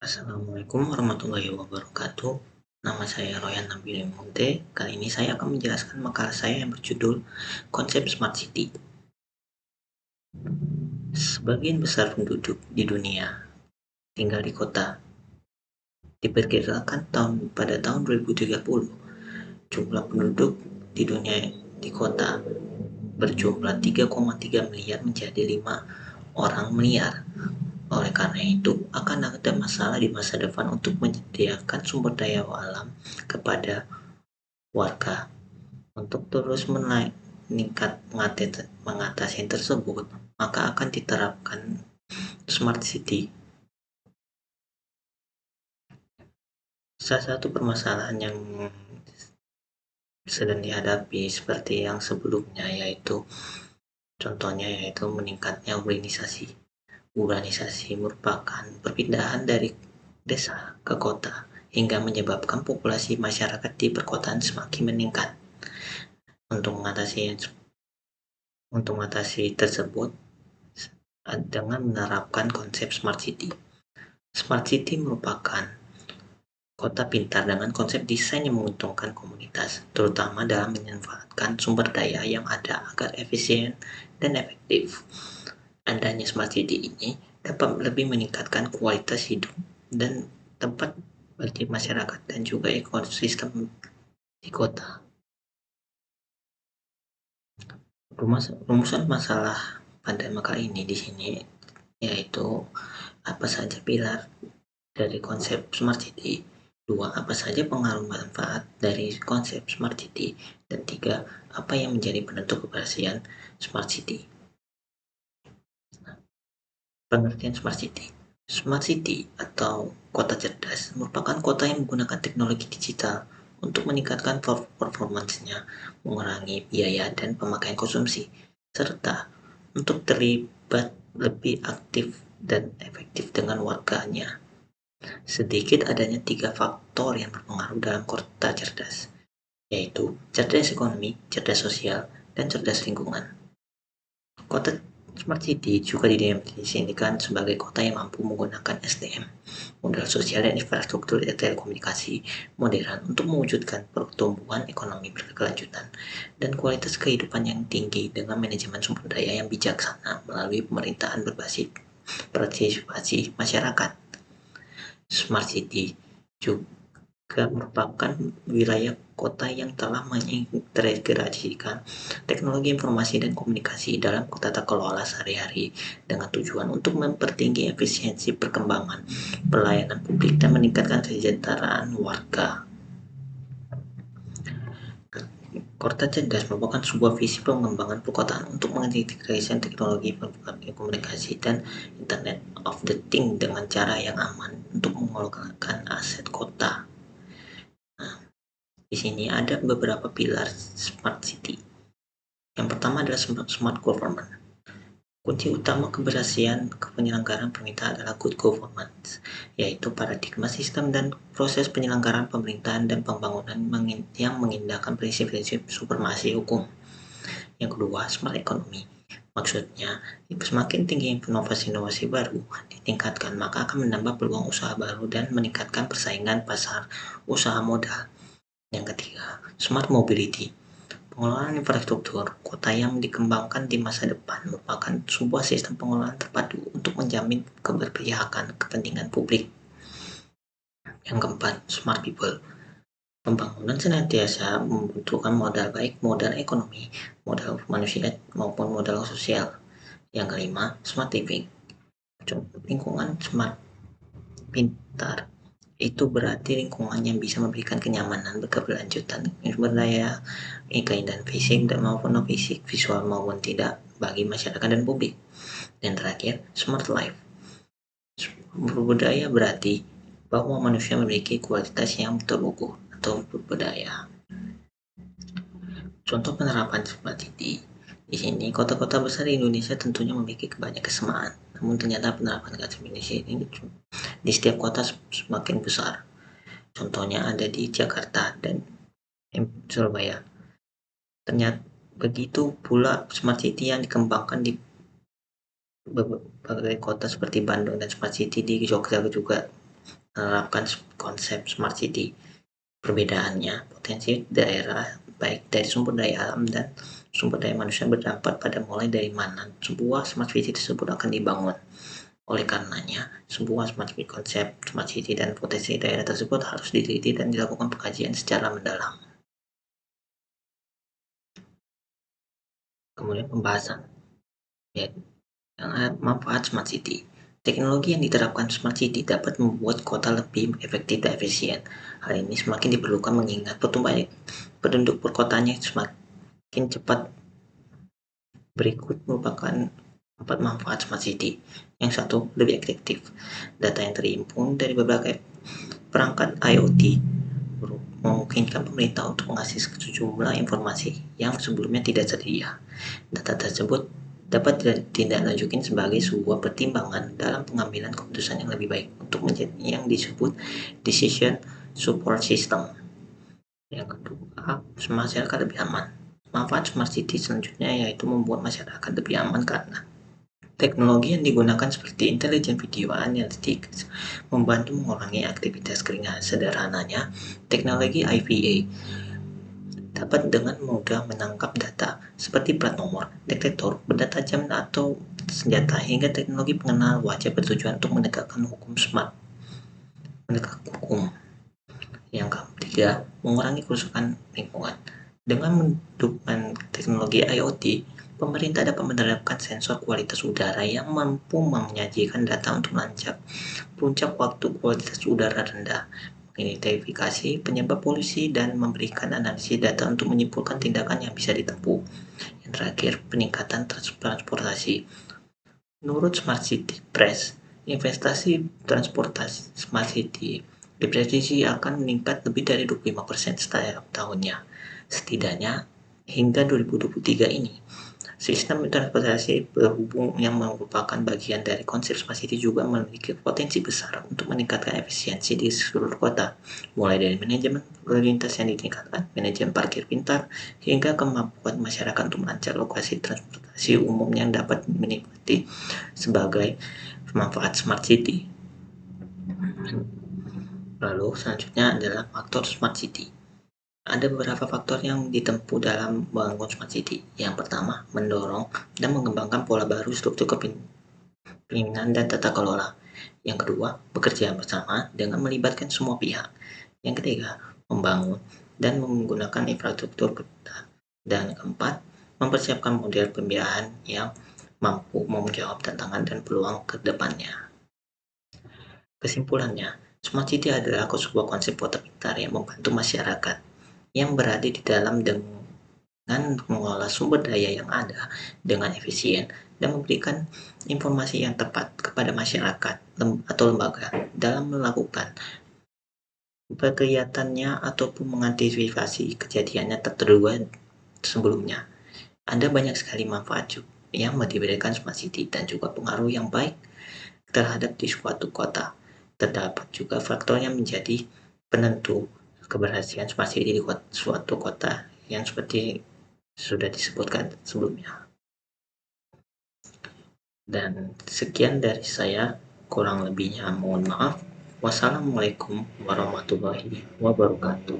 Assalamualaikum warahmatullahi wabarakatuh. Nama saya Royan Nabil Monte. Kali ini saya akan menjelaskan makalah saya yang berjudul Konsep Smart City. Sebagian besar penduduk di dunia tinggal di kota. Diperkirakan pada tahun 2030, jumlah penduduk di dunia di kota berjumlah 3,3 miliar menjadi 5 orang miliar. Oleh karena itu, akan ada masalah di masa depan untuk menyediakan sumber daya alam kepada warga. Untuk terus mengatasi tersebut, maka akan diterapkan Smart City. Salah satu permasalahan yang sedang dihadapi seperti yang sebelumnya contohnya yaitu meningkatnya urbanisasi. Urbanisasi merupakan perpindahan dari desa ke kota hingga menyebabkan populasi masyarakat di perkotaan semakin meningkat. Untuk mengatasi tersebut dengan menerapkan konsep Smart City. Smart City merupakan kota pintar dengan konsep desain yang menguntungkan komunitas, terutama dalam memanfaatkan sumber daya yang ada agar efisien dan efektif. Adanya Smart City ini dapat lebih meningkatkan kualitas hidup dan tempat bagi masyarakat dan juga ekosistem di kota. Rumusan masalah pada makalah ini di sini yaitu apa saja pilar dari konsep Smart City, 2. Apa saja pengaruh manfaat dari konsep Smart City, dan 3. Apa yang menjadi penentu keberhasilan Smart City. Pengertian Smart City. Smart City atau kota cerdas merupakan kota yang menggunakan teknologi digital untuk meningkatkan performansnya, mengurangi biaya dan pemakaian konsumsi, serta untuk terlibat lebih aktif dan efektif dengan warganya. Sedikit adanya 3 faktor yang berpengaruh dalam kota cerdas, yaitu cerdas ekonomi, cerdas sosial, dan cerdas lingkungan. Kota Smart City juga didefinisikan sebagai kota yang mampu menggunakan SDM, modal sosial dan infrastruktur telekomunikasi modern untuk mewujudkan pertumbuhan ekonomi berkelanjutan dan kualitas kehidupan yang tinggi dengan manajemen sumber daya yang bijaksana melalui pemerintahan berbasis partisipasi masyarakat. Smart City juga merupakan wilayah kota yang telah mengintegrasikan teknologi informasi dan komunikasi dalam tata kelola sehari-hari dengan tujuan untuk mempertinggi efisiensi perkembangan pelayanan publik dan meningkatkan kesejahteraan warga. Kota cerdas merupakan sebuah visi pengembangan perkotaan untuk mengintegrasikan teknologi komunikasi dan Internet of the Things dengan cara yang aman untuk mengelola aset kota. Di sini ada beberapa pilar Smart City. Yang pertama adalah Smart Government. Kunci utama keberhasilan penyelenggaraan pemerintah adalah good governance, yaitu paradigma sistem dan proses penyelenggaraan pemerintahan dan pembangunan yang mengindahkan prinsip-prinsip supremasi hukum. Yang kedua, Smart Economy. Maksudnya, semakin tinggi inovasi-inovasi baru ditingkatkan, maka akan menambah peluang usaha baru dan meningkatkan persaingan pasar usaha modal. Yang ketiga, Smart Mobility. Pengelolaan infrastruktur kota yang dikembangkan di masa depan merupakan sebuah sistem pengelolaan terpadu untuk menjamin keberpihakan kepentingan publik. Yang keempat, Smart People. Pembangunan senantiasa membutuhkan modal baik modal ekonomi, modal manusia maupun modal sosial. Yang kelima, Smart Living. Lingkungan smart, pintar, itu berarti lingkungan yang bisa memberikan kenyamanan, berkeberlanjutan, sumber daya, keindahan fisik dan maupun non fisik, visual maupun tidak bagi masyarakat dan publik. Dan terakhir, Smart Life. Berbudaya berarti bahwa manusia memiliki kualitas yang terukur atau berbudaya. Contoh penerapan Smart City. Di sini kota-kota besar di Indonesia tentunya memiliki banyak kesamaan. Namun ternyata penerapan konsep Indonesia ini di setiap kota semakin besar. Contohnya ada di Jakarta dan Surabaya. Ternyata begitu pula Smart City yang dikembangkan di berbagai kota seperti Bandung dan Smart City di Jogja juga menerapkan konsep smart city. Perbedaannya, potensi daerah baik dari sumber daya alam dan sumber daya manusia berdampak pada mulai dari mana sebuah smart city tersebut akan dibangun. Oleh karenanya, sebuah konsep smart city dan potensi daerah tersebut harus diteliti dan dilakukan pengkajian secara mendalam. Kemudian pembahasan, yaitu manfaat smart city. Teknologi yang diterapkan smart city dapat membuat kota lebih efektif dan efisien. Hal ini semakin diperlukan mengingat pertumbuhan penduduk perkotaannya semakin cepat. Berikut merupakan 4 manfaat smart city. Yang satu, lebih efektif. Data yang terhimpun dari berbagai perangkat IoT memungkinkan pemerintah untuk mengakses sejumlah informasi yang sebelumnya tidak tersedia. Data tersebut dapat ditindaklanjuti sebagai sebuah pertimbangan dalam pengambilan keputusan yang lebih baik untuk menjadi yang disebut decision support system. Yang kedua, masyarakat lebih aman. Manfaat smart city selanjutnya yaitu membuat masyarakat lebih aman karena teknologi yang digunakan seperti intelligent video analytics membantu mengurangi aktivitas keringat. Sederhananya, teknologi IVA dapat dengan mudah menangkap data seperti plat nomor, detektor, benda tajam atau senjata hingga teknologi pengenal wajah bertujuan untuk menegakkan hukum smart. Yang ketiga, mengurangi kerusakan lingkungan. Dengan mendukung teknologi IoT, pemerintah dapat menerapkan sensor kualitas udara yang mampu menyajikan data untuk melacak puncak waktu kualitas udara rendah, mengidentifikasi penyebab polusi, dan memberikan analisis data untuk menyimpulkan tindakan yang bisa ditempuh. Yang terakhir, peningkatan transportasi. Menurut Smart City Press, investasi transportasi Smart City diprediksi akan meningkat lebih dari 25% setiap tahunnya. Setidaknya hingga 2023 ini. Sistem transportasi berhubung yang merupakan bagian dari konsep smart city juga memiliki potensi besar untuk meningkatkan efisiensi di seluruh kota, mulai dari manajemen lalu lintas yang ditingkatkan, manajemen parkir pintar, hingga kemampuan masyarakat untuk merancang lokasi transportasi umum yang dapat menikmati sebagai manfaat smart city. Lalu selanjutnya adalah faktor smart city. Ada beberapa faktor yang ditempuh dalam membangun smart city. Yang pertama, mendorong dan mengembangkan pola baru struktur kepemimpinan dan tata kelola. Yang kedua, bekerja bersama dengan melibatkan semua pihak. Yang ketiga, membangun dan menggunakan infrastruktur kota. Dan keempat, mempersiapkan model pembiayaan yang mampu menjawab tantangan dan peluang ke depannya. Kesimpulannya, smart city adalah sebuah konsep kota pintar yang membantu masyarakat yang berada di dalam dengan mengolah sumber daya yang ada dengan efisien dan memberikan informasi yang tepat kepada masyarakat atau lembaga dalam melakukan kegiatannya ataupun mengantisipasi kejadiannya terduga sebelumnya. Ada banyak sekali manfaat yang diberikan smart city dan juga pengaruh yang baik terhadap di suatu kota. Terdapat juga faktor yang menjadi penentu keberhasilan smart city di suatu kota yang seperti sudah disebutkan sebelumnya. Dan sekian dari saya, kurang lebihnya mohon maaf. Wassalamualaikum warahmatullahi wabarakatuh.